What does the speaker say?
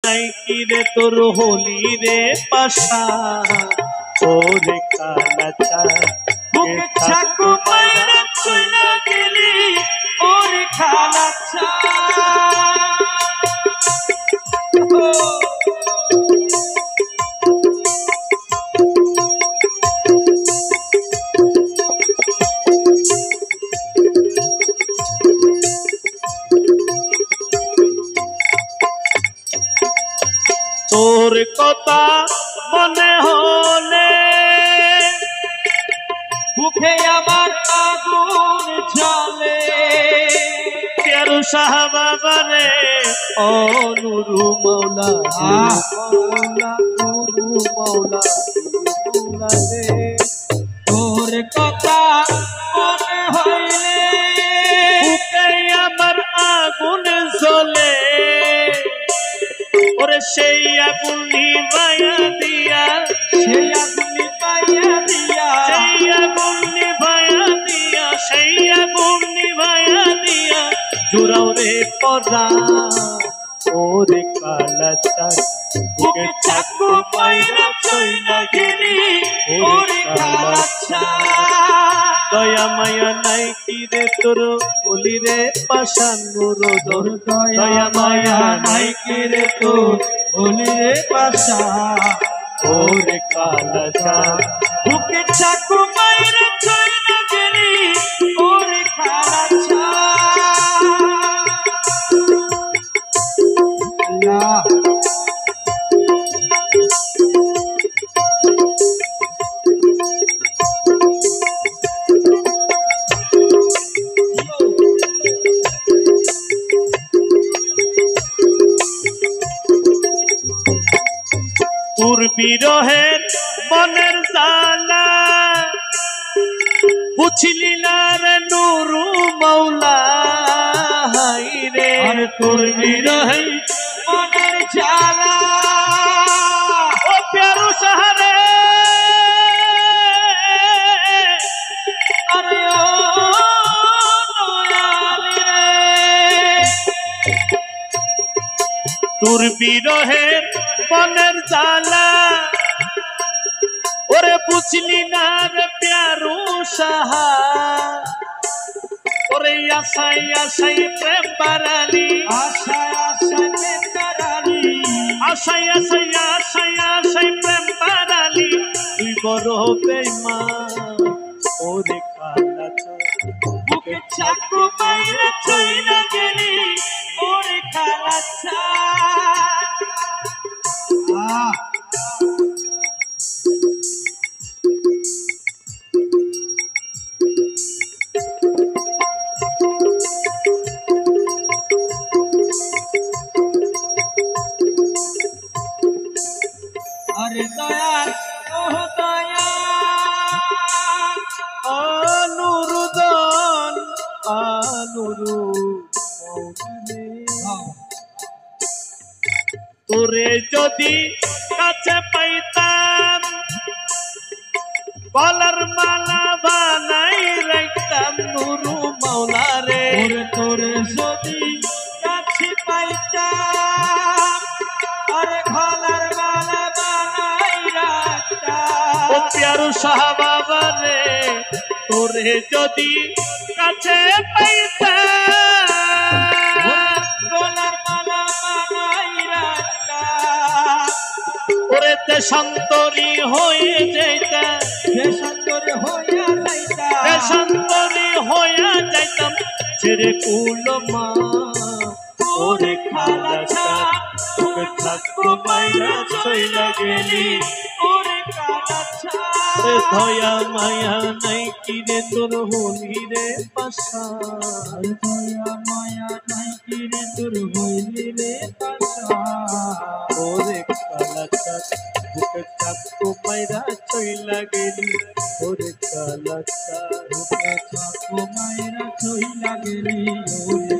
নাই কি রে তোর হোলি রে পাশা ওরে কালাচা বুকে চাকু মাইরা চইলা গেলি ওরে কালাচা তোর কথা মনে হলে বুকে আমার আগুন জ্বলে তেরো সাহাবারে ও নুরু মৌলা মৌলা নুরু মৌলা মৌলা রে তোর কথা মনে হইলে বুকে আমার আগুন জ্বলে ওরে সেই আগুন নিভাইয়া দিয়া সেই আগুন নিভাইয়া দিয়া সেই আগুন নিভাইয়া দিয়া সেই আগুন নিভাইয়া দিয়া জোরাও রে পরা ওরে কালাচা বুকে চাকু মাইরা চইলা গেলি ওরে কালাচা দয়া মায়া নাই কি রে তোর বলি রে পাশান নুর দর দয়া মায়া নাই কি রে তোর বলি রে পাশা ওরে কালাচা বুকে চাকু মাইরা চইলা গেলি ওরে কালাচা আল্লাহ তোর বিরহের মনের জালা বুঝলি না রে নুরু মৌলা রে আরে তোর বিরহে মনের জ্বালা ও প্যারো সাহারে আরে ও দয়ালি রে তোর বিরহের মনের জালা ওরে বুঝলি না রে প্যারো সাহা ওরে আশাই আশাই প্রেম বাড়ালি আশায় আশায় প্রেম করালি আশাই আশাই আশাই আশাই প্রেম বাড়ালি তুই বড় বেঈমান ওরে কালাচা বুকে চাকু মাইরা চইলা গেলি ওরে কালাচা আরে দয়া ও দয়া অনুরুদন অনুরু তোরে যদি কাছে পাইতাম গলার মালা বানাই রাখতাম নুরু মৌলা রে ওরে তোরে যদি কাছে পাইতাম আরে গলার মালা বানাই রাখতাম ও প্যারো সাহাবা রে তোরে যদি কাছে পাইতাম গলার মালা বানাই রাখতাম ওরে দেশান্তরী হয়ে যাইতা দেশান্তরে হইয়া যাইতাম দেশান্তরী হইয়া যাইতাম ছেড়ে কুল মা ওরে কালাচা তোকে থাকো মাইরা চইলা গেলি ওরে কালাচা রে দয়া মায়া নাই কি রে তোর হোলি রে পাশা দয়া মায়া নাই কি রে তোর হইলি রে পাশা ওরে কালাচা তোকে থাকো মাইরা চইলা গেলি ওরে কালাচা বুকে চাকু মাইরা চইলা গেলি ওরে